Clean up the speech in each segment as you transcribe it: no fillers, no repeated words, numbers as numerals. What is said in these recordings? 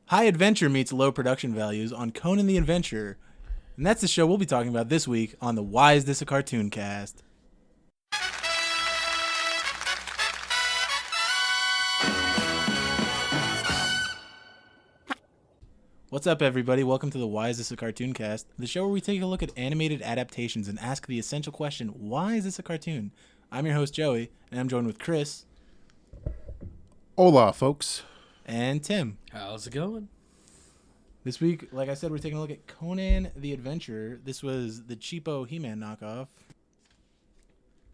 High adventure meets low production values on Conan the Adventurer. And that's the show we'll be talking about this week on the Why Is This a Cartoon cast. What's up, everybody? Welcome to the Why Is This a Cartoon cast, the show where we take a look at animated adaptations and ask the essential question, why is this a cartoon? I'm your host, Joey, and I'm joined with Chris. Hola, folks. And Tim. How's it going? This week, like I said, we're taking a look at Conan the Adventurer. This was the cheapo He-Man knockoff.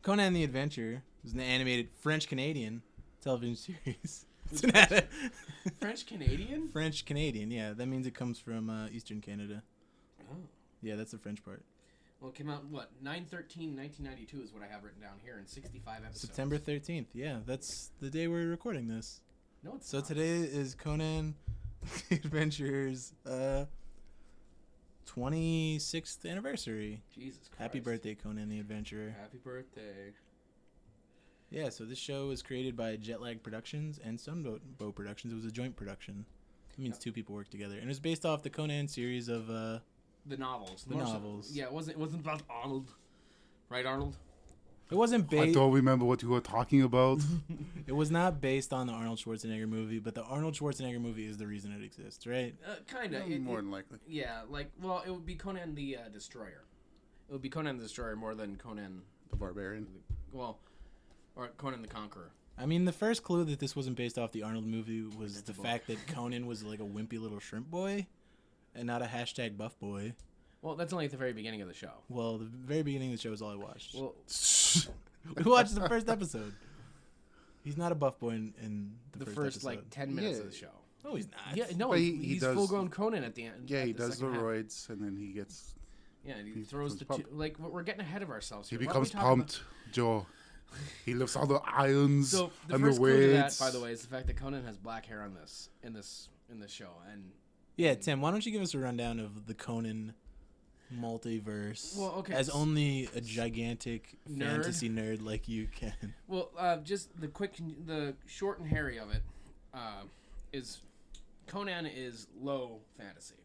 Conan the Adventurer was an animated French-Canadian television series. French-Canadian? French-Canadian, yeah. That means it comes from Eastern Canada. Oh. Yeah, that's the French part. Well, it came out, 9/13/1992 is what I have written down here, in 65 episodes. September 13th, yeah. That's the day we're recording this. No, it's So not. today is Conan the Adventurer's 26th anniversary. Jesus Christ. Happy birthday, Conan the Adventurer. Happy birthday. Yeah, so this show was created by Jetlag Productions and Sunbow Productions. It was a joint production. It means two people worked together. And it was based off the Conan series of... The novels. The novels. Yeah, it wasn't about Arnold. Right, Arnold? It wasn't I based... don't remember what you were talking about. It was not based on the Arnold Schwarzenegger movie, but the Arnold Schwarzenegger movie is the reason it exists, right? Kind of. More than likely. Yeah, it would be Conan the Destroyer. It would be Conan the Destroyer more than Conan... The Barbarian. Or Conan the Conqueror. I mean, the first clue that this wasn't based off the Arnold movie was the fact that Conan was like a wimpy little shrimp boy and not a hashtag buff boy. Well, that's only at the very beginning of the show. Well, the very beginning of the show is all I watched. Well, We watched the first episode. He's not a buff boy in the first episode. 10 minutes of the show. No, he's not. Yeah, no, But he's does- full-grown Conan at the end. Yeah, at he the does the second half. roids, and then he gets... Yeah, and he he throws the becomes two... Like, we're getting ahead of ourselves He here. becomes pumped, Joe. He lifts all the irons So, the and first the clue to that, weights. by the way, is the fact that Conan has black hair on in this show. And Yeah, Tim, why don't you give us a rundown of the Conan multiverse? Well, okay, as only a gigantic Nerd. fantasy nerd like you can. Well, just the short and hairy of it is Conan is low fantasy.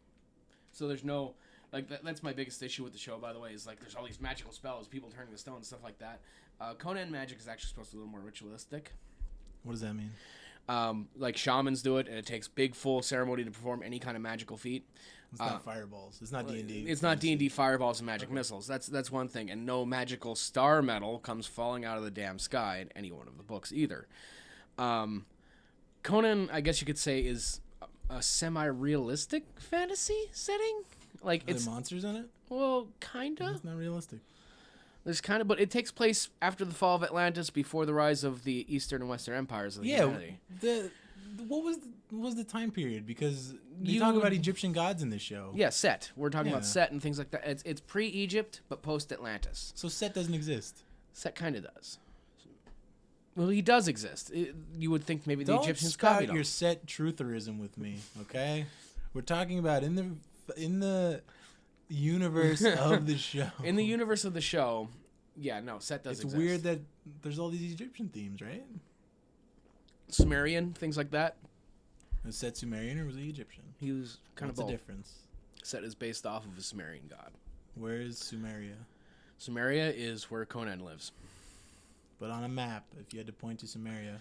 So there's no that's my biggest issue with the show. By the way, is there's all these magical spells, people turning to stone, stuff like that. Conan magic is actually supposed to be a little more ritualistic. What does that mean? Like shamans do it, and it takes big full ceremony to perform any kind of magical feat. It's not fireballs. It's not D&D. It's not D&D fireballs and magic missiles. That's one thing. And no magical star metal comes falling out of the damn sky in any one of the books either. Conan, I guess you could say, is a semi-realistic fantasy setting. Are there monsters in it? Well, kinda. It's not realistic. There's kinda, but it takes place after the fall of Atlantis, before the rise of the Eastern and Western empires of humanity. What was the time period? Because you talk about Egyptian gods in this show. Yeah, Set. We're talking about Yeah. Set and things like that. It's pre-Egypt, but post-Atlantis. So Set doesn't exist. Set kind of does. Well, he does exist. You would think maybe the Don't Egyptians spout copied him. your Set trutherism with me, okay? We're talking about in the universe of the show. In the universe of the show, yeah, no, Set does It's exist. weird that there's all these Egyptian themes, right? Sumerian, things like that. Was Set Sumerian or was he Egyptian? He was kind What's of the both. difference? Set is based off of a Sumerian god. Where is Sumeria? Sumeria is where Conan lives. But on a map, if you had to point to Sumeria.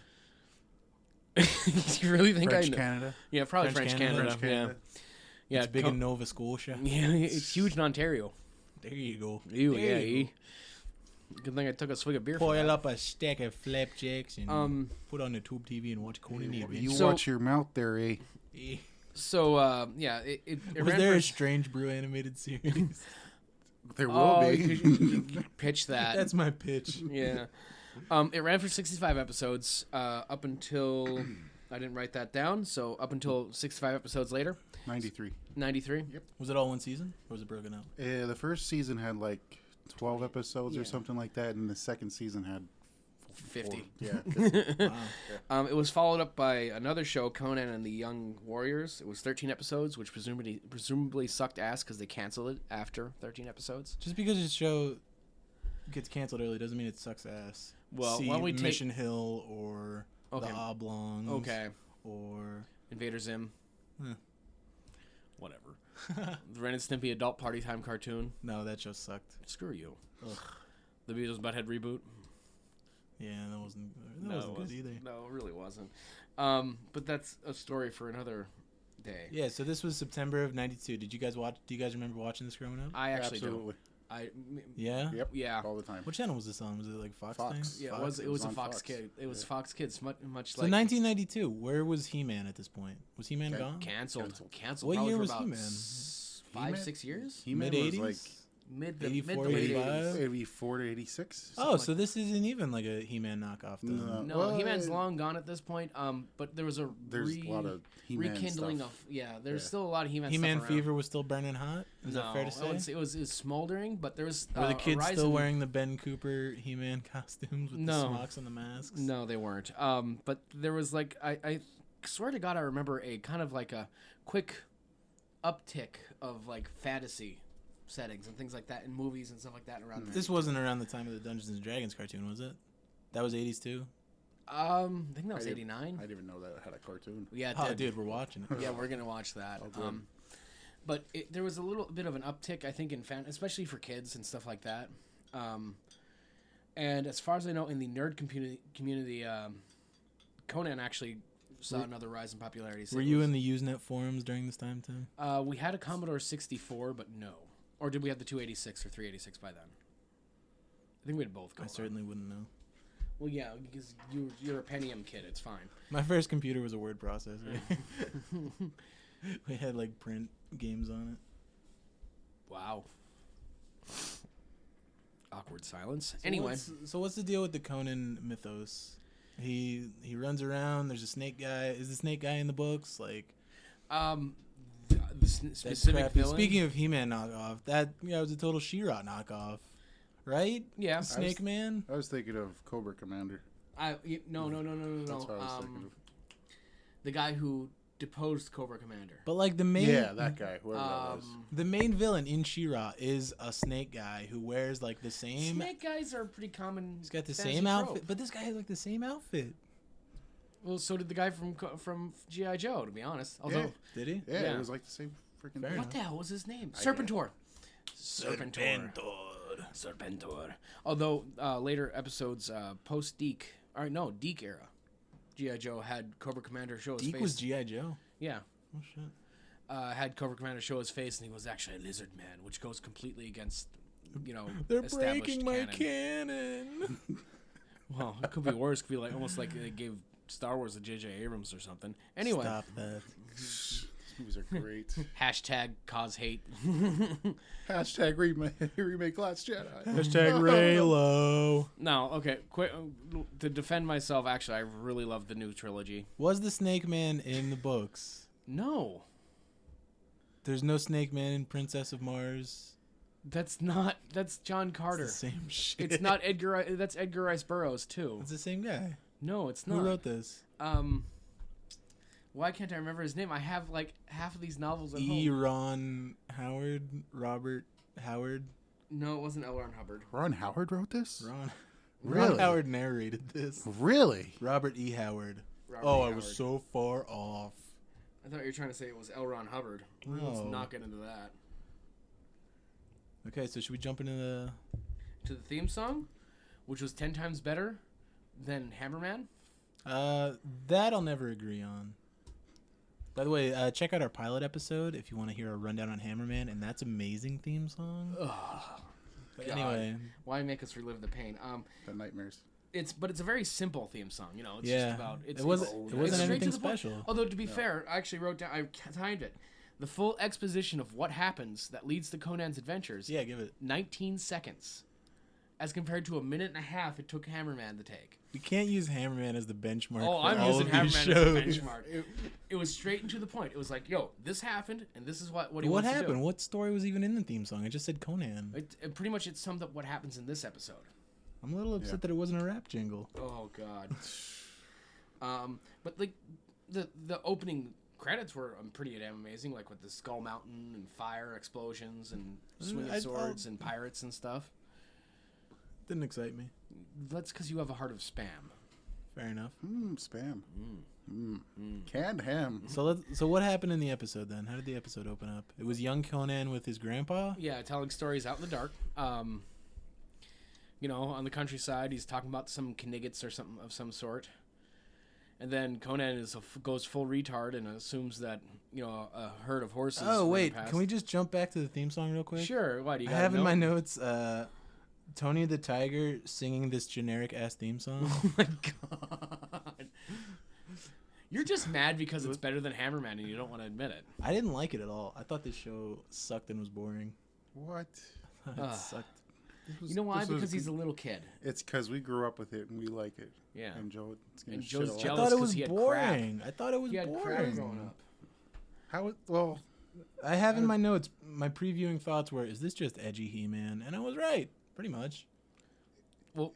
You really think French I know? Canada. Yeah, probably French French Canada. Canada. French Canada. Yeah, It's big in Nova Scotia. Yeah, it's huge in Ontario. There you go. Ew, There yeah. you go. Good thing I took a swig of beer. For Boil that. up a stack of flapjacks and put on the tube TV and watch Conan the You Adventurer. So- watch your mouth there, eh? So, yeah, it Was ran there for a Strange Brew animated series? There will Oh, be. you pitch that. That's my pitch. Yeah. It ran for 65 episodes up until... I didn't write that down, so up until 65 episodes later. 93. 93. Yep. Was it all one season, or was it broken up? The first season had 12 episodes Yeah. or something like that, and the second season had 50. Yeah. Wow. It was followed up by another show, Conan and the Young Warriors. It was 13 episodes, which presumably sucked ass because they canceled it after 13 episodes. Just because a show gets canceled early doesn't mean it sucks ass. Well, See why don't we take... Mission Hill or Okay. the Oblongs. Okay. Or Invader Zim. Whatever. The Ren and Stimpy adult party time cartoon. No, that show sucked. Screw you. Ugh. The Beatles Butthead reboot. Yeah, that wasn't good either. No, it really wasn't. But that's a story for another day. Yeah, so this was September of '92. Did you guys watch? Do you guys remember watching this growing up? I actually Absolutely. Yeah. Yep. Yeah. All the time. What channel was this on? Was it like Fox? Fox. Thing? Yeah, Fox. it was a on Fox Fox. Kid. It was Yeah. Fox Kids, much So like 1992. Where was He-Man at this point? Was He-Man gone? canceled. What probably year for was about He-Man? 5-6 years. He-Man Mid was '80s. like Mid 84, to late 85? 80s. 84 to 86. Oh, so this isn't even like a He-Man knockoff, then. No. No, Well, He-Man's long gone at this point. But there was a There's a lot of He-Man rekindling stuff. of there's Yeah. still a lot of He-Man. He-Man stuff around. fever was still burning hot. Is no, that fair to I say? wouldn't say it was smoldering, but there was Were the kids a rise still in- wearing the Ben Cooper He-Man costumes with the No. smocks and the masks? No, they weren't. But there was like I swear to God, I remember a kind of like a quick uptick of like fantasy settings and things like that in movies and stuff like that around. This wasn't around the time of the Dungeons and Dragons cartoon, was it? That was '80s too. I think that was I didn't- '89. I didn't even know that it had a cartoon. Yeah, it Oh, did. dude, we're watching it. Yeah, we're gonna watch that. Oh, good. But there was a little bit of an uptick, I think, in especially for kids and stuff like that. And as far as I know, in the nerd community, Conan actually saw another rise in popularity. So Were you in the Usenet forums during this time, Tim? We had a Commodore 64, but no. Or did we have the 286 or 386 by then? I think we had both. I certainly wouldn't know. Well, yeah, because you're a Pentium kid. It's fine. My first computer was a word processor. We had like print games on it. Wow. Awkward silence. Anyway, So what's the deal with the Conan mythos? He runs around. There's a snake guy. Is the snake guy in the books? Like the specific crappy. villain. Speaking of He-Man knockoff, that was a total She-Ra knockoff, right? Yeah. Snake Man. I was thinking of Cobra Commander. No. That's what I was thinking of. The guy who deposed Cobra Commander. But like the main, Yeah, that guy, whoever that was. the main villain in She-Ra is a snake guy who wears like the same. Snake guys are pretty common. He's got the fantasy same trope. outfit, but this guy has like the same outfit. Well, so did the guy from G.I. Joe, to be honest. Although, Did he? Yeah, yeah. it was like the same freaking Fair thing. what the hell was his name? I Serpentor. Serpentor. Although later episodes post Deke, or no, Deke era, G.I. Joe had Cobra Commander show his Deke face. was G.I. Joe. Yeah. Oh shit. Had Cobra Commander show his face, and he was actually a lizard man, which goes completely against, They're established breaking my canon. cannon. Well, it could be worse. It could be like almost like they gave Star Wars to J.J. Abrams or something. Anyway, Stop that. These movies are great. hashtag cause hate. Hashtag remake Last Jedi. Hashtag Raylo. No, okay. Quick to defend myself. Actually, I really love the new trilogy. Was the Snake Man in the books? No, There's no Snake Man in Princess of Mars. that's John Carter. It's the same shit. It's not Edgar. That's Edgar Rice Burroughs too. It's the same guy. No, it's not. Who wrote this? Why can't I remember his name? I have like half of these novels at E. home. Ron Howard. Robert Howard. No, it wasn't L. Ron Hubbard. Ron Howard wrote this? Ron Really? Howard narrated this. Really? Robert E. Howard. Robert Oh, E. I was Howard. so far off. I thought you were trying to say it was L. Ron Hubbard. Let's No. not get into that. Okay, so should we jump into the... To the theme song, which was 10 times better than Hammerman. That I'll never agree on. By the way, check out our pilot episode if you want to hear a rundown on Hammerman, and that's amazing theme song. But God. anyway, Why make us relive the pain? The nightmares. It's a very simple theme song. It's yeah, just about it wasn't it's straight anything to the point. special. Although to be fair, I actually wrote down. I timed it. The full exposition of what happens that leads to Conan's adventures. Yeah, give it. 19 seconds, as compared to a minute and a half it took Hammerman to take. You can't use Hammerman as the benchmark. Oh, for I'm all using of these Hammerman shows. as a benchmark. It was straight and to the point. It was like, yo, this happened, and this is what he What wants to happened? do. What story was even in the theme song? I just said Conan. It pretty much it summed up what happens in this episode. I'm a little upset that it wasn't a rap jingle. Oh God. But like the opening credits were pretty damn amazing, like with the Skull Mountain and fire explosions and swinging swords and pirates and stuff. Didn't excite me. That's because you have a heart of spam. Fair enough. Spam. Canned ham. So what happened in the episode then? How did the episode open up? It was young Conan with his grandpa. Yeah, telling stories out in the dark. You know, on the countryside, he's talking about some kniggets or something of some sort. And then Conan goes full retard and assumes that, you know, a herd of horses. Oh, ran wait. past. Can we just jump back to the theme song real quick? Sure. What, do you I got have a in my note? notes Tony the Tiger singing this generic-ass theme song. Oh, my God. You're just mad because it's better than Hammerman and you don't want to admit it. I didn't like it at all. I thought this show sucked and was boring. What? It sucked. You know why? Because he's a little kid. It's because we grew up with it and we like it. Yeah. And Joe's And shit Joe's all I jealous. thought it 'cause was he had boring. I thought it was He had crap boring. growing up. How? Well, I have in my notes, my previewing thoughts were, is this just edgy He-Man? And I was right, pretty much. Well,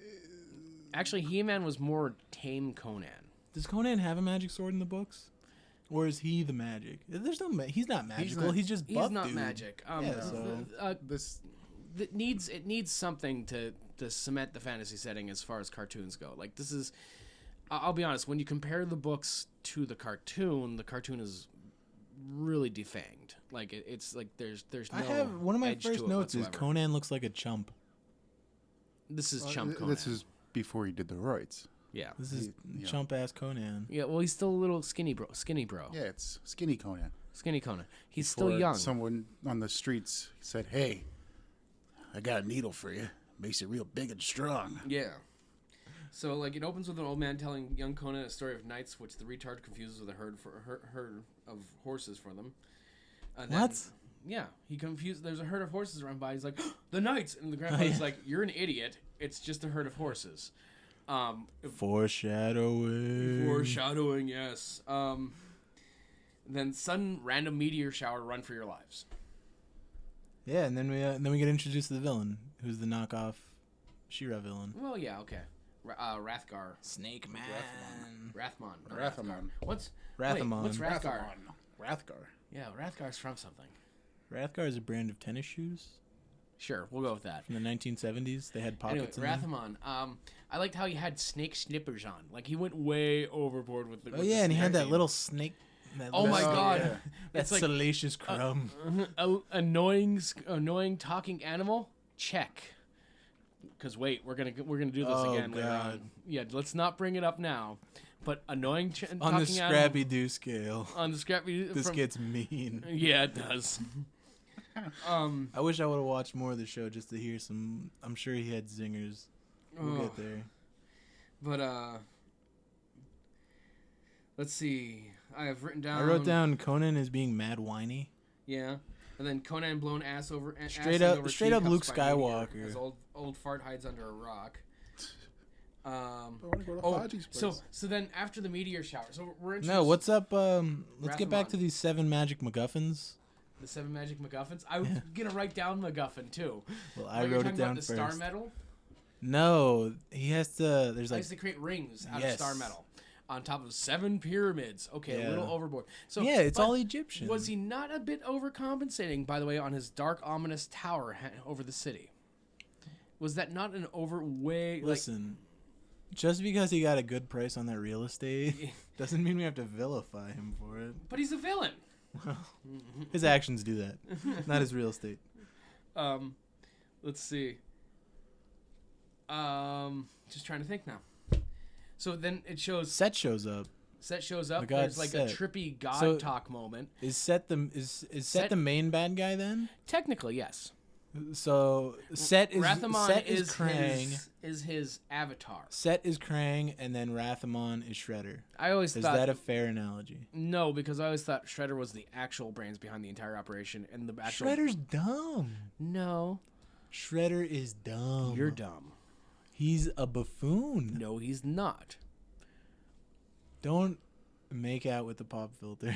actually, He-Man was more tame Conan. Does Conan have a magic sword in the books? Or is he the magic? There's no. He's not magical. He's just buff He's not dude. magic. Yeah, so- this. It needs something to cement the fantasy setting as far as cartoons go. Like, this is, I'll be honest, when you compare the books to the cartoon is really defanged. Like, it's like there's no I have one of my edge to first it notes is whatsoever. Conan looks like a chump. This is chump Conan. This is before he did the roids. yeah. This is Yeah. chump ass Conan. Yeah, well, he's still a little skinny bro. Yeah, it's skinny Conan. Skinny Conan. He's still Before young. Someone on the streets said, "Hey, I got a needle for you. Makes it real big and strong." Yeah. So, like, it opens with an old man telling young Conan a story of knights, which the retard confuses with a herd of horses for them. And then- What? Yeah, he confused. There's a herd of horses around by. He's like, the knights, and the grandpa's like, "You're an idiot. It's just a herd of horses." Foreshadowing. Foreshadowing, yes. Then sudden random meteor shower. Run for your lives. Yeah, and then we get introduced to the villain, who's the knockoff She-Ra villain. Well, yeah, okay. Wrathgar. Snake Man. Rathmon. No, Rathamon. What's Rathamon. Wait, what's Wrathgar? Rathgar. Yeah, Wrathgar's from something. Rathgar is a brand of tennis shoes Sure, we'll go with that. from the 1970s. They had Anyway, pockets in them. Rathamon. I liked how he had snake snippers on. Like, he went way overboard with the. Oh with yeah, the and he had snare that theme. little snake. That Oh little my snake- god, yeah. that it's like salacious crumb. annoying talking animal. Check. Because wait, we're gonna do this Oh, again later God. on. Yeah, let's not bring it up now. But annoying talking On the animal Scrappy Doo scale, on the Scrappy. this gets mean. Yeah, it does. I wish I would have watched more of the show just to hear some. I'm sure he had zingers. We'll Oh. get there. But let's see. I have written down. I wrote down Conan is being mad whiny. Yeah, and then Conan blown ass over. Straight ass up- over straight up teacups Luke by meteor Skywalker. As old fart hides under a rock. I want to go to Oh, Haji's place. so then after the meteor shower, so we're introduced No, what's up? Let's get back Rathamon. to these 7 magic MacGuffins. the 7 magic MacGuffins. I was gonna write down MacGuffin too. Well, But I you're wrote it talking down about the first. star metal. No, he has to. There's I like used to create rings out of Yes. star metal on top of 7 pyramids. Okay, a Yeah. little overboard. So yeah, it's but all Egyptian. Was he not a bit overcompensating, by the way, on his dark, ominous tower over the city? Was that not an overway? Listen, just because he got a good price on that real estate doesn't mean we have to vilify him for it. But he's a villain. His actions do that, not his real estate. Let's see. Just trying to think now. So then it shows Set shows up. Set shows up. The god There's like Set. a trippy god So- talk moment. Is Set Set Set- the main bad guy then? Technically, yes. So Set is Rathamon is Krang. is his avatar. Set is Krang, and then Rathamon is Shredder. I always Is thought that a fair analogy? no, because I always thought Shredder was the actual brains behind the entire operation, and the actual Shredder's dumb. no, Shredder is dumb. you're dumb. He's a buffoon. No, he's not. Don't make out with the pop filter.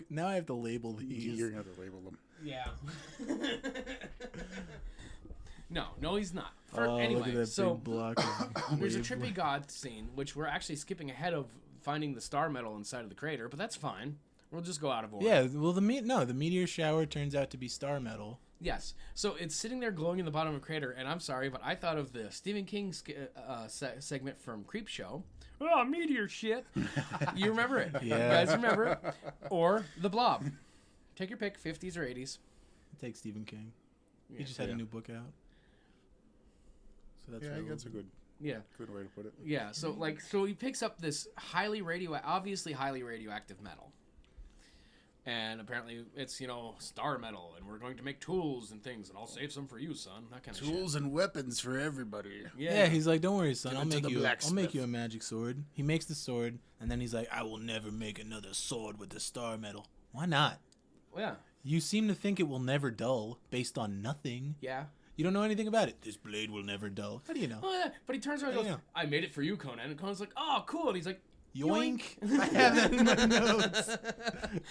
Now I have to label these. You're going to have to label them. Yeah. no, he's not. Oh, look at Anyway, that so big block. Of there's a wave. trippy god scene, which we're actually skipping ahead of finding the star metal inside of the crater, but that's fine. We'll just go out of order. Yeah, well, the meteor shower turns out to be star metal. Yes. So it's sitting there glowing in the bottom of a crater, and I'm sorry, but I thought of the Stephen King segment from Creepshow. Oh, meteor shit. You remember it? Yeah. You guys remember it? Or The Blob. Take your pick, 50s or 80s. Take Stephen King. He Yeah. just had a new book out. So that's Yeah, I relevant. think that's a good way to put it. Yeah. So he picks up this obviously highly radioactive metal. And apparently it's, star metal, and we're going to make tools and things, and I'll save some for you, son. That kind of shit. Tools and weapons for everybody. Yeah, he's like, don't worry, son. Give I'll it to make the you blacksmith." a magic sword. He makes the sword, and then he's like, I will never make another sword with the star metal. Why not? Yeah. You seem to think it will never dull based on nothing. Yeah. You don't know anything about it. This blade will never dull. How do you know? Oh, yeah. But he turns around and Yeah. goes, I made it for you, Conan. And Conan's like, oh, cool. And he's like, Yoink. I have that in my notes.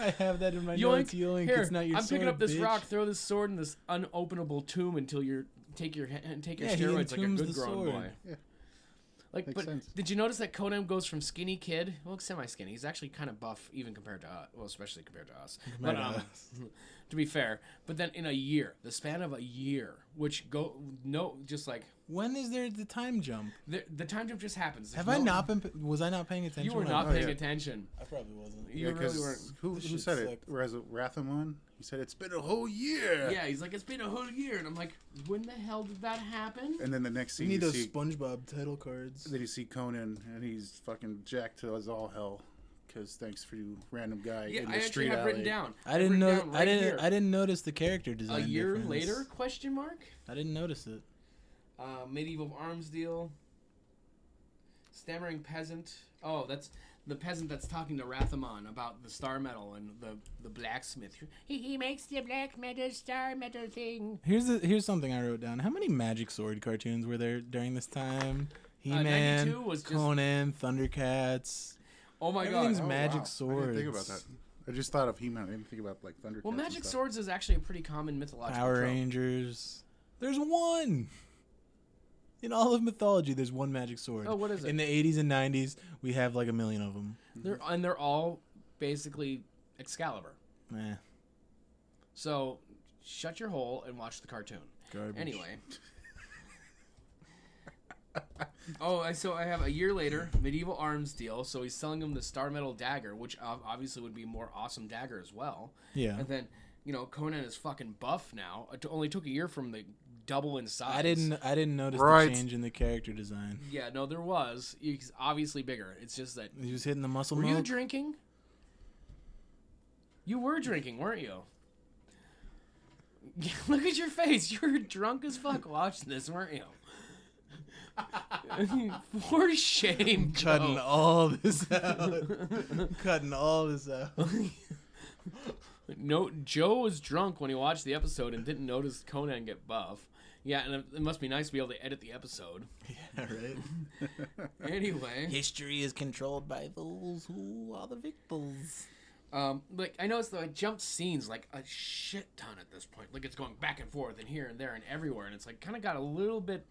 I have that in my notes. Yoink. Here, It's not your I'm picking sword, up this bitch. rock, throw this sword in this unopenable tomb until you take your Yeah, he steroids like a entombs good the grown sword. boy. Yeah. Like, Makes but sense. did you notice that Conan goes from skinny kid, well, semi-skinny. He's actually kind of buff, even compared to us. Well, especially compared to us. But to be fair, but then in a year, the span of a year, just like When is there the time jump? the time jump just happens. Have There's I no- not been? Was I not paying attention? You were when not I, paying yeah. attention. I probably wasn't. You really weren't. Who This shit said it? sucked. Whereas Rathamon, he said it's been a whole year. Yeah, he's like, it's been a whole year, and I'm like, when the hell did that happen? And then the next We scene, need you those see, SpongeBob title cards. then you see Conan, and he's fucking jacked to as all hell. Because thanks for you, random guy Yeah, in I the actually street have alley. written down. I didn't I've know. written down right here. I didn't notice the character design. A year difference. later? Question mark. I didn't notice it. Medieval arms deal. Stammering peasant. Oh, that's the peasant that's talking to Rathamon about the star metal and the blacksmith. He makes the black metal star metal thing. Here's something I wrote down. How many Magic Sword cartoons were there during this time? He-Man, 92 was just- Conan, Thundercats. Oh my Everything's god. magic I didn't swords. think about that. I just thought of He-Man. I didn't think about like Thundercats. Well, and magic stuff. swords is actually a pretty common mythological Power trope. Rangers. There's one. In all of mythology, there's one magic sword. Oh, what is it? In the 80s and 90s, we have like a million of them. They're all basically Excalibur. Eh, So, shut your hole and watch the cartoon. garbage. Anyway. So I have a year later, medieval arms deal. So he's selling him the star metal dagger, which obviously would be a more awesome dagger as well. Yeah. And then, Conan is fucking buff now. It only took a year from the double in size. I didn't notice Right. the change in the character design. Yeah, no, there was. He's obviously bigger. It's just that. He was hitting the muscle Were milk. you drinking? You were drinking, weren't you? Look at your face. You were drunk as fuck watching this, weren't you? For shame, Cutting Joe. all this out. Cutting all this out. No, Joe was drunk when he watched the episode and didn't notice Conan get buff. Yeah, and it must be nice to be able to edit the episode. Yeah, right. Anyway, History is controlled by those who are the victims. like I noticed I jumped scenes like a shit ton at this point. Like it's going back and forth and here and there and everywhere, and it's like kind of got a little bit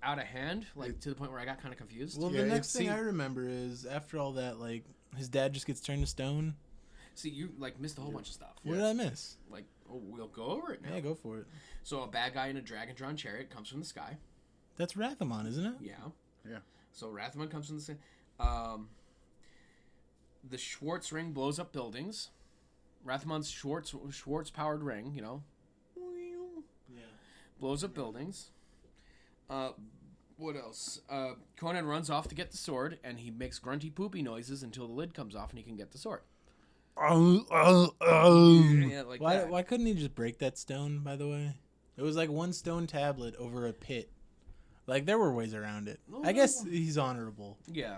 out of hand, like to the point where I got kind of confused. Well, Yeah, the it next thing seemed- I remember is after all that, like his dad just gets turned to stone. See, you like missed a whole bunch of stuff. What did I miss? Like, oh, we'll go over it now. Yeah, go for it. So a bad guy in a dragon-drawn chariot comes from the sky. That's Rathamon, isn't it? Yeah. Yeah. So Rathamon comes from the sky. The Schwartz ring blows up buildings. Rathamon's Schwartz-powered ring, Yeah. blows up buildings. What else? Conan runs off to get the sword, and he makes grunty poopy noises until the lid comes off and he can get the sword. Yeah, like that. Why couldn't he just break that stone, by the way? It was like one stone tablet over a pit. Like, there were ways around it. I guess he's honorable. Yeah.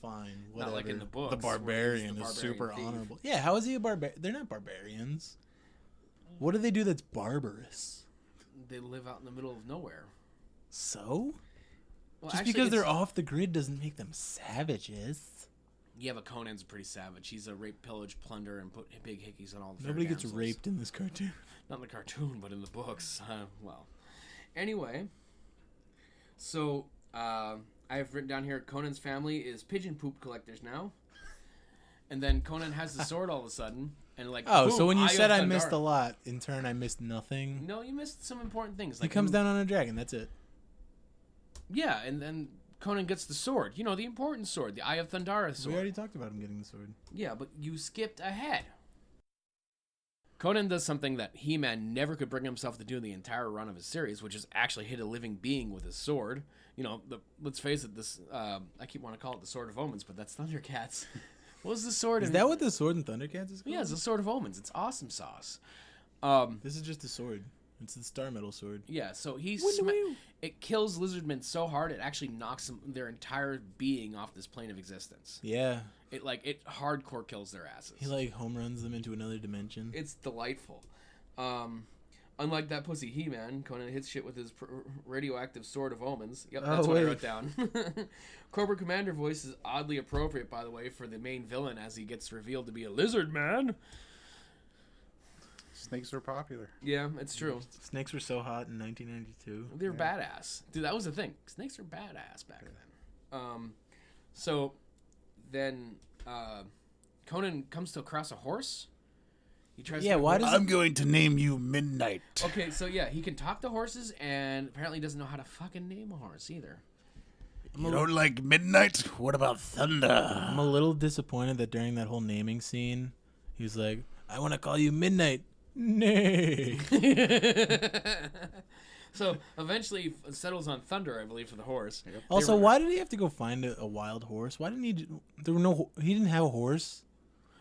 Fine, Not whatever. like in the books, The where he's barbarian the is barbarian super thief. honorable. Yeah, how is he a barbarian? They're not barbarians. What do they do that's barbarous? They live out in the middle of nowhere. So? Well, Just actually, because they're it's- off the grid doesn't make them savages. Yeah, but Conan's pretty savage. He's a rape, pillage, plunder, and put big hickeys on all the fair Nobody gets damsels. raped in this cartoon. Not in the cartoon, but in the books. Well, anyway, so I have written down here Conan's family is pigeon poop collectors now. And then Conan has the sword all of a sudden, and like. Oh, boom, so when you Eye said of I missed a Thundara. lot, in turn I missed nothing. No, you missed some important things. He Like comes down on a dragon. That's it. Yeah, and then Conan gets the sword. You know, the important sword, the Eye of Thundara sword. We already talked about him getting the sword. Yeah, but you skipped ahead. Conan does something that He-Man never could bring himself to do in the entire run of his series, which is actually hit a living being with his sword. You know, let's face it, this I keep wanting to call it the Sword of Omens, but that's Thundercats. What was the sword? Is that what the sword in Thundercats is called? Yeah, it's the Sword of Omens. It's awesome sauce. This is just a sword. It's the Star Metal sword. Yeah, so Woo-woo. it kills lizardmen so hard it actually knocks their entire being off this plane of existence. Yeah. It hardcore kills their asses. He like home runs them into another dimension. It's delightful. Unlike that pussy He-Man, Conan hits shit with his radioactive Sword of Omens. Yep, that's what I wrote down. Cobra Commander voice is oddly appropriate, by the way, for the main villain as he gets revealed to be a lizard man. Snakes are popular. Yeah, it's true. Snakes were so hot in 1992. They're badass. Dude, that was the thing. Snakes are badass back then. So then Conan comes to across a horse. He tries Yeah, to why does I'm going to name you Midnight. Okay, so yeah, he can talk to horses and apparently doesn't know how to fucking name a horse either. You don't like Midnight? What about Thunder? I'm a little disappointed that during that whole naming scene, he was like, I want to call you Midnight. Nay. So eventually it settles on Thunder, I believe, for the horse. Yep. Also, why did he have to go find a wild horse? Why didn't he? There were no. He didn't have a horse.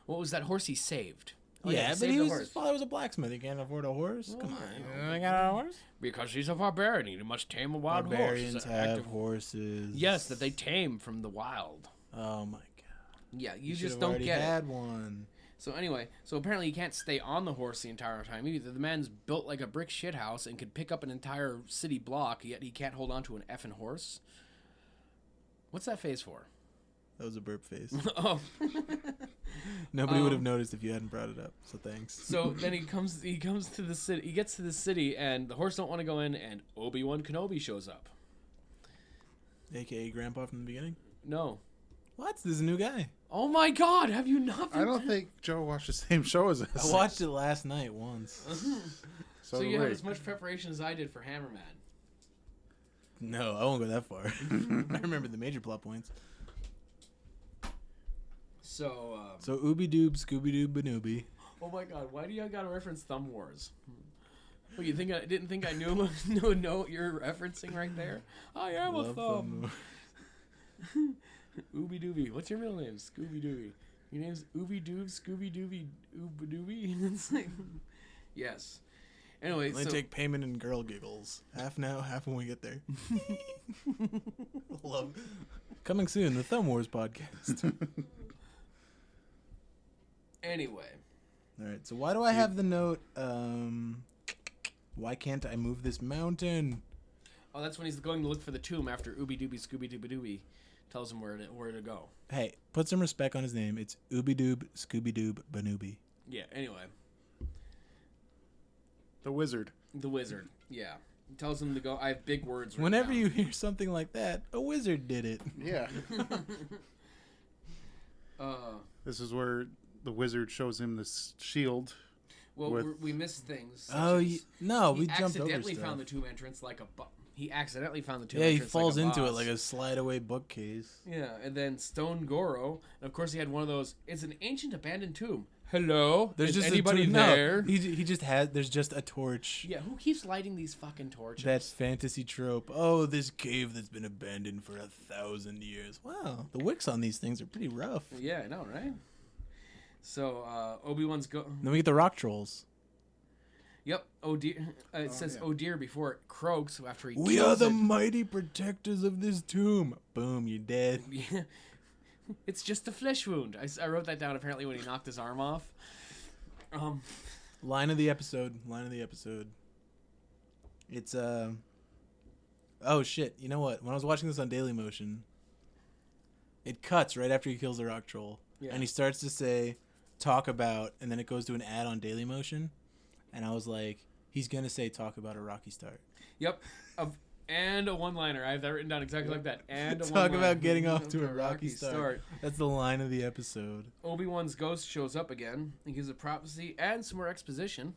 What was that horse he saved? Oh, yeah, he but saved he the was. horse. His father was a blacksmith. He can't afford a horse. Come on. I got a horse? Because he's a barbarian. He must tame a wild Barbarians horse. have horses. Yes, that they tame from the wild. Oh my god. Yeah, you should just have don't already get had it. one. So anyway, apparently he can't stay on the horse the entire time either. The man's built like a brick shithouse and could pick up an entire city block, yet he can't hold on to an effing horse. What's that face for? That was a burp face. Oh. Nobody would have noticed if you hadn't brought it up. So thanks. So then he comes to the city. He gets to the city, and the horse don't want to go in, and Obi-Wan Kenobi shows up. AKA Grandpa from the beginning. No. What? This is a new guy. Oh my God! Have you not? I don't think Joe watched the same show as us. I watched it last night once. So you had as much preparation as I did for Hammerman. No, I won't go that far. I remember the major plot points. So. So Ooby Doob, Scooby Doob, Banooby. Oh my God! Why do you gotta reference Thumb Wars? Well, you think I didn't think I knew know what you're referencing right there? I am Love a thumb. Thumb. Ooby Dooby. What's your middle name? Scooby Dooby. Your name's Ooby Doob, Scooby Dooby, Ooby Dooby. It's like, yes. Anyway, Only so take payment in girl giggles. Half now, half when we get there. Love. Coming soon, the Thumb Wars podcast. anyway, All right. So why do I have the note? Why can't I move this mountain? oh, that's when he's going to look for the tomb after Ooby Dooby, Scooby Dooby Dooby tells him where to go. Hey, put some respect on his name. It's Ooby Doob, Scooby Doob, Banooby. Yeah. Anyway, The Wizard. the wizard. Yeah. He tells him to go. I have big words. written Whenever down. you hear something like that, a wizard did it. Yeah. This is where the wizard shows him this shield. Well, with- we missed things. such Oh, as no, he we jumped over accidentally stuff. found the tomb entrance like a he accidentally found the tomb Yeah, he entrance falls like a into it boss. like a slide away bookcase. Yeah, and then Stone Goro, and of course he had one of those. It's an ancient abandoned tomb. Hello, There's is just anybody a there? No, he just had. There's just a torch. Yeah, who keeps lighting these fucking torches? That fantasy trope. Oh, this cave that's been abandoned for 1,000 years. Wow, the wicks on these things are pretty rough. Yeah, I know, right? So Obi-Wan's Then we get the rock trolls. Yep. Oh dear. It says yeah. oh dear before it croaks after he. We kills are the it. mighty protectors of this tomb. Boom, you're dead. Yeah. It's just a flesh wound. I wrote that down apparently when he knocked his arm off. Line of the episode. It's oh shit, you know what? When I was watching this on Dailymotion, it cuts right after he kills the rock troll. Yeah. And he starts to say talk about, and then it goes to an ad on Dailymotion, and I was like, he's gonna say talk about a rocky start. Yep. And a one-liner. I have that written down exactly like that. And a Talk one-liner. about getting off to a rocky start. That's the line of the episode. Obi-Wan's ghost shows up again and gives a prophecy and some more exposition.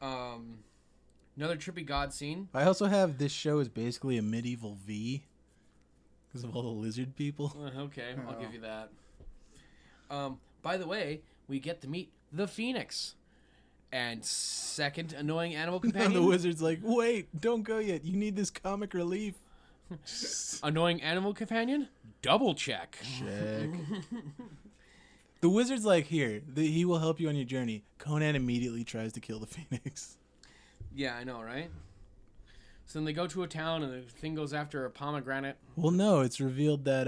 Another trippy god scene. I also have this show is basically a medieval V because of all the lizard people. Okay, I'll give you that. By the way, we get to meet the Phoenix. And second annoying animal And companion. the wizard's like, wait, don't go yet. You need this comic relief. Annoying animal companion? Double check. Check. The wizard's like, here, he will help you on your journey. Conan immediately tries to kill the Phoenix. Yeah, I know, right? So then they go to a town and the thing goes after a pomegranate. Well, no, it's revealed that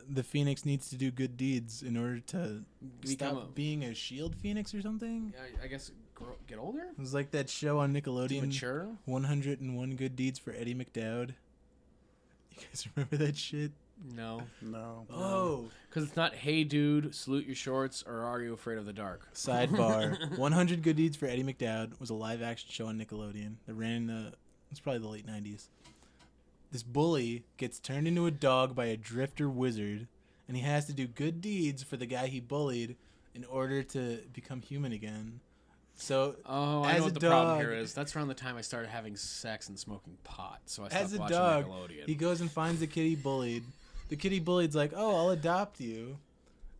the Phoenix needs to do good deeds in order to stop being a shield Phoenix or something. I guess get older? It was like that show on Nickelodeon, Mature? 101 Good Deeds for Eddie McDowd. You guys remember that shit? No. Oh. Because it's not, hey dude, salute your shorts, or are you afraid of the dark? Sidebar. 100 Good Deeds for Eddie McDowd was a live action show on Nickelodeon that ran in it's probably the late 90s. This bully gets turned into a dog by a drifter wizard, and he has to do good deeds for the guy he bullied in order to become human again. So, I as know what a the problem dog- here is. That's around the time I started having sex and smoking pot, so I as stopped a watching dog, Nickelodeon. he goes and finds the kid he bullied. The kid he bullied's like, oh, I'll adopt you.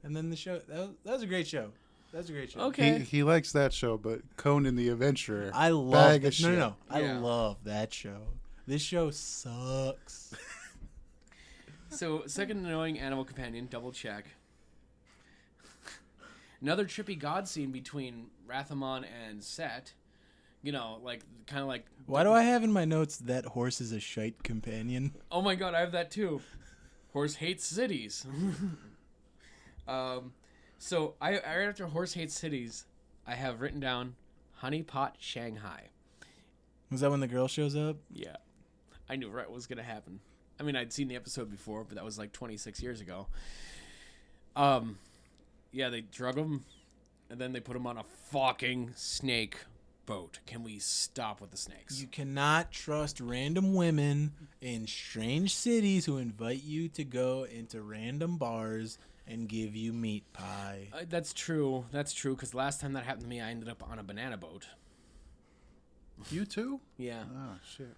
And then the show, that was a great show. That was a great show. Okay. He likes that show, but Conan the Adventurer. I love bag that. of No, shit. no. I Yeah. love that show. This show sucks. So, second annoying animal companion, double check. Another trippy god scene between Rathamon and Set. You know, like, kind of like... Why do I have in my notes that horse is a shite companion? Oh my god, I have that too. Horse hates cities. So, right after Horse hates cities, I have written down Honey Pot Shanghai. Was that when the girl shows up? Yeah. I knew right what was going to happen. I mean, I'd seen the episode before, but that was like 26 years ago. Yeah, they drug him, and then they put him on a fucking snake boat. Can we stop with the snakes? You cannot trust random women in strange cities who invite you to go into random bars and give you meat pie. That's true. That's true, because last time that happened to me, I ended up on a banana boat. You too? Yeah. Oh, shit.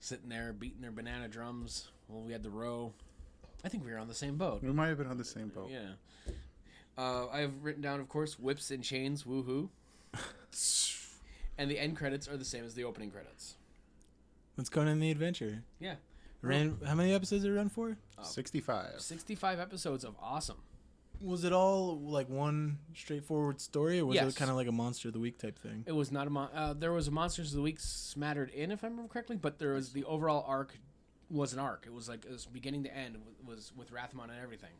Sitting there, beating their banana drums while we had to row. I think we were on the same boat. We might have been on the same boat. Yeah. I have written down, of course, whips and chains, woohoo. And the end credits are the same as the opening credits. Let's go on the adventure. Yeah. How many episodes did it run for? 65. 65 episodes of awesome. Was it all like one straightforward story, or was Yes. it kind of like a Monster of the Week type thing? It was not a there was a Monsters of the Week smattered in, if I remember correctly, but there was the overall arc was an arc. It was like it was beginning to end was with Rathamon and everything.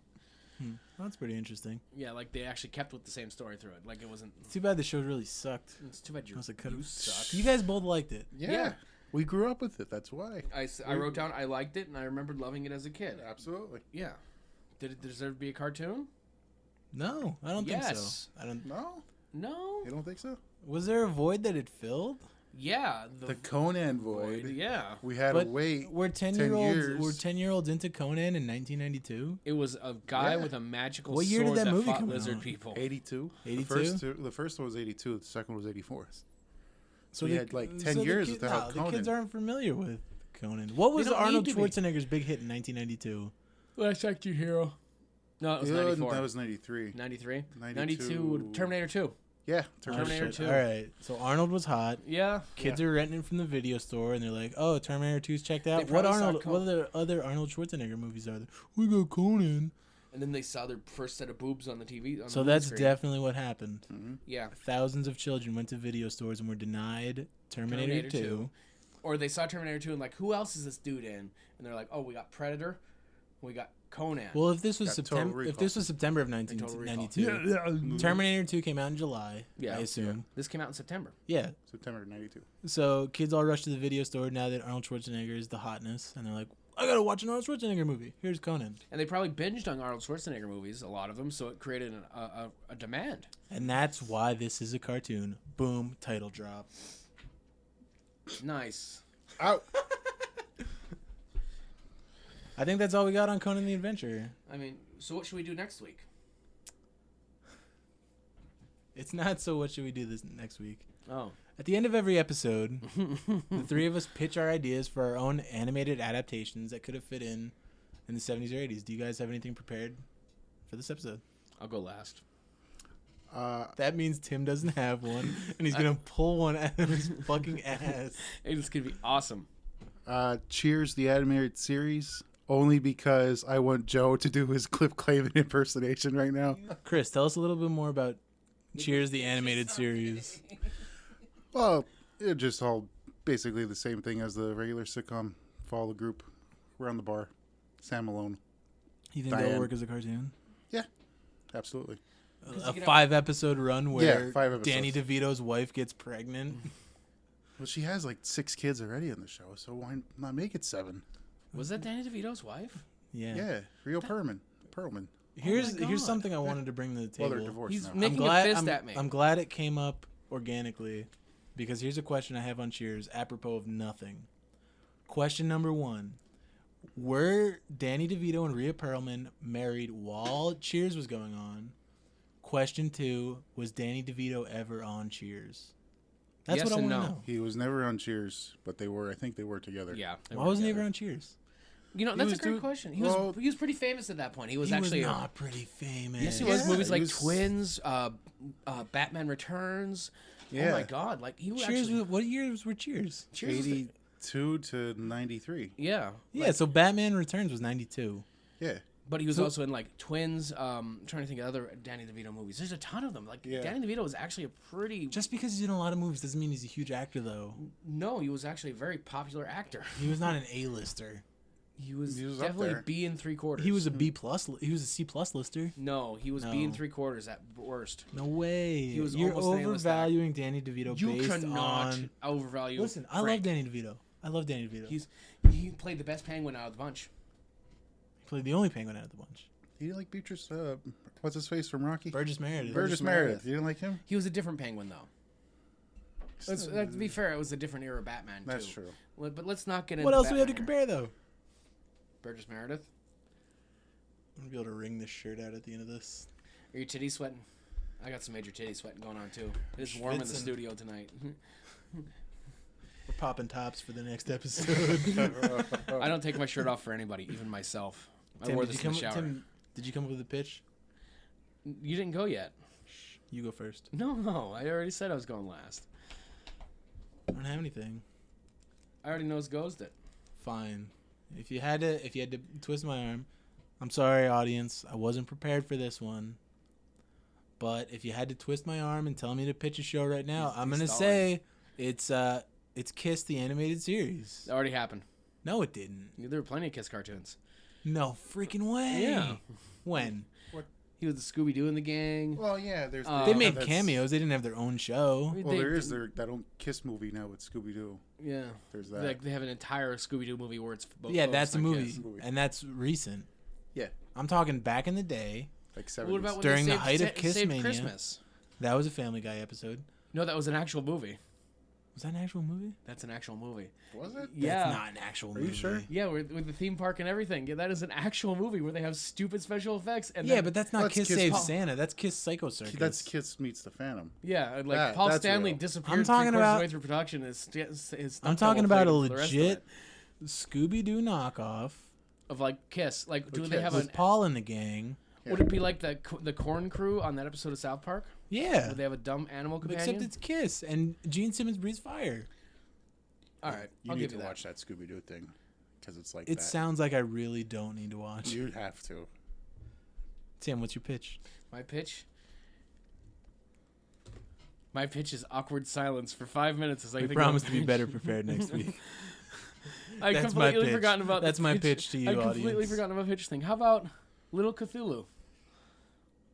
Well, that's pretty interesting. Yeah, like they actually kept with the same story through it. Like it wasn't. It's too bad the show really sucked. It's too bad you, I was like, you suck. You guys both liked it. Yeah. We grew up with it. That's why. I wrote down I liked it and I remembered loving it as a kid. Absolutely. Yeah. Did it deserve to be a cartoon? No, I don't think Yes. so. I don't. No? No. You don't think so? Was there a void that it filled? Yeah. The Conan void. Yeah. We had to wait. We're 10 10-year-olds. years. We're 10-year-olds into Conan in 1992. It was a guy Yeah. with a magical What year did sword that movie fought come lizard out? people. 82. 82? The first one was 82. The second one was 84. So we had like 10 years the without The kids Conan. aren't familiar with Conan. What was They don't Arnold need to be. Schwarzenegger's big hit in 1992? Last Action Hero. No, it was 94. That was 93. 93? 92. 92. Terminator 2. Yeah. Terminator shit. 2. All right. So Arnold was hot. Yeah. Kids are renting it from the video store, and they're like, "Oh, Terminator 2's checked out." They What probably saw other Arnold Schwarzenegger movies are there? We got Conan. And then they saw their first set of boobs on the TV. So that's definitely what happened. Yeah. Thousands of children went to video stores and were denied Terminator 2. Or they saw Terminator 2 and like, who else is this dude in? And they're like, oh, we got Predator. We got Conan. Well, if this was Got Total September, if Recall. this was September of Total 1992, Terminator 2 came out in July. Yeah. I assume. This came out in September. Yeah. September 92. So kids all rush to the video store now that Arnold Schwarzenegger is the hotness, and they're like, "I gotta watch an Arnold Schwarzenegger movie. Here's Conan." And they probably binged on Arnold Schwarzenegger movies, a lot of them, so it created a demand. And that's why this is a cartoon. Boom, title drop. Nice. Out. I think that's all we got on Conan the Adventurer. I mean, so what should we do next week? It's not so what should we do this next week. Oh. At the end of every episode, the three of us pitch our ideas for our own animated adaptations that could have fit in the 70s or 80s. Do you guys have anything prepared for this episode? I'll go last. That means Tim doesn't have one, and he's going to pull one out of his fucking ass. It's going to be awesome. Cheers, the animated series, only because I want Joe to do his Cliff Clavin impersonation right now. Chris, tell us a little bit more about Cheers, the animated series. Well, it's just all basically the same thing as the regular sitcom. Follow the group. We're on the bar. Sam Malone. You think Diane. that'll work as a cartoon? Yeah, absolutely. A 5-episode run where 5 episodes. Danny DeVito's wife gets pregnant. Well, she has like 6 kids already in the show, so why not make it 7? Was that Danny DeVito's wife? Yeah. Yeah, Rio Perlman. Here's God. something I wanted to bring to the Well, table. they're divorced He's now. making a fist at me. I'm glad it came up organically, because here's a question I have on Cheers, apropos of nothing. Question number 1. Were Danny DeVito and Rhea Perlman married while Cheers was going on? Question 2, was Danny DeVito ever on Cheers? That's Yes what I and want to no. know. He was never on Cheers, but I think they were together. Yeah. they Why were wasn't he together. ever on Cheers? You know, that's a was great doing- question. He well- was pretty famous at that point. He was He actually was not pretty famous. yes, he was. Yeah, Movies he like was- Twins, Batman Returns. Yeah. Oh my God! Like he was Cheers. actually. What years were Cheers? Cheers was the- 82 to 93. yeah, Yeah, so Batman Returns was 92. Yeah. but he was So- also in like Twins. I'm trying to think of other Danny DeVito movies. There's a ton of them. Like Yeah. Danny DeVito was actually a pretty. Just because he's in a lot of movies doesn't mean he's a huge actor, though. No, he was actually a very popular actor. He was not an A-lister. He was He was up definitely there. B in 3/4. He was a B plus. He was a C plus lister. No, he was No. B in 3/4 at worst. No way. He was You're almost an A-list overvaluing Danny DeVito You based cannot on. overvalue. Listen, I love Frank. Danny DeVito. I love Danny DeVito. He played the best penguin out of the bunch. He played the only penguin out of the bunch. You didn't like Beatrice, what's his face from Rocky? Burgess Meredith. Burgess Meredith. You didn't like him? He was a different penguin though. To be fair, it was a different era Batman too. That's true. But let's not get into What else do we have to Batman here. compare, though? Burgess Meredith. I'm gonna be able to wring this shirt out at the end of this. Are your titties sweating? I got some major titty sweating going on too. It's warm in the Schwitzing. studio tonight. We're popping tops for the next episode. I don't take my shirt off for anybody, even myself. I Tim, wore did this you in the come? shower. Tim, did you come up with a pitch? You didn't go yet. You go first. No, I already said I was going last. I don't have anything. I already nose ghosted it. Fine. If you had to twist my arm, I'm sorry, audience. I wasn't prepared for this one. But if you had to twist my arm and tell me to pitch a show right now, I'm gonna say it's Kiss the animated series. That already happened. No, it didn't. There were plenty of Kiss cartoons. No freaking way. Yeah. When? He was the Scooby Doo in the gang. Well, yeah, there's. They made that's- cameos. They didn't have their own show. Well, there is that old Kiss movie now with Scooby Doo. Yeah. There's that. Like they have an entire Scooby Doo movie where it's Yeah, that's a on movie, Kiss. Movie. and that's recent. Yeah. I'm talking back in the day. Like 70s. What about when During they the saved, height of saved Kiss Mania. Christmas? That was a Family Guy episode. No, that was an actual movie. Was that an actual movie? That's an actual movie. Was it? Yeah. That's not an actual movie. you sure? Yeah, with the theme park and everything. Yeah, that is an actual movie where they have stupid special effects. And Yeah, then- but that's not That's Kiss Kiss Saves Paul. Santa. That's Kiss Psycho Circus. That's Kiss meets the Phantom. yeah, and like That- Paul that's Stanley real. disappeared I'm talking 3/4 of the about- way through production. His I'm talking about a legit Scooby-Doo knockoff of like Kiss. Like, do they Kiss. have with an? Paul and the gang. Would it be like the Corn Crew on that episode of South Park? Yeah. Where they have a dumb animal companion? Except it's Kiss and Gene Simmons breathes fire. All right, You I'll need give to you that. watch that Scooby Doo thing because it's like It that. sounds like I really don't need to watch. You have to. Tim, what's your pitch? My pitch. My pitch is awkward silence for 5 minutes as I We think promise about to be pitch. better prepared next week. I That's my completely pitch. forgotten about That's the my pitch to you, I completely audience. forgotten about pitch thing. How about Little Cthulhu?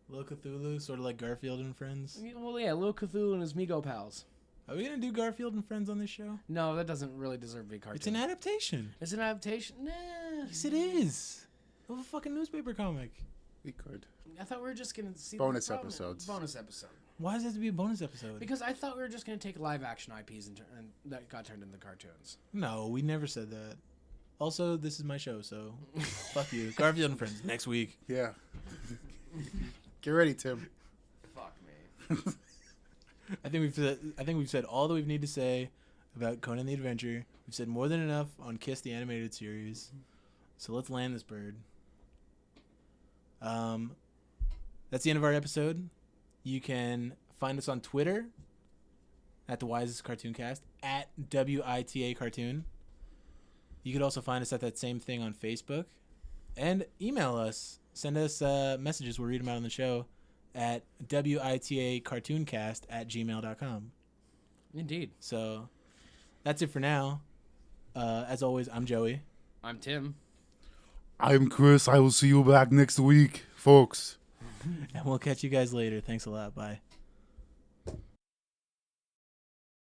Little Cthulhu, sort of like Garfield and Friends. Well, yeah, Little Cthulhu and his Mego pals. Are we gonna do Garfield and Friends on this show? No, that doesn't really deserve to be a cartoon. It's an adaptation. It's an adaptation. Nah. Yes, it is. Of a fucking newspaper comic. We could. I thought we were just gonna see Bonus the problem. episodes. Bonus episode. Why does it have to be a bonus episode? Because I thought we were just going to take live action IPs and that got turned into cartoons. No, we never said that. Also, this is my show, so fuck you. Garfield and Friends next week. Yeah. Get ready, Tim. Fuck me. I think we've said all that we need to say about Conan the Adventurer. We've said more than enough on Kiss the animated series. So let's land this bird. That's the end of our episode. You can find us on Twitter at the Wisest Cartoon Cast, at WITA Cartoon. You could also find us at that same thing on Facebook. And email us. Send us messages. We'll read them out on the show at WITAcartooncast@gmail.com. Indeed. So that's it for now. As always, I'm Joey. I'm Tim. I'm Chris. I will see you back next week, folks. And we'll catch you guys later. Thanks a lot. Bye.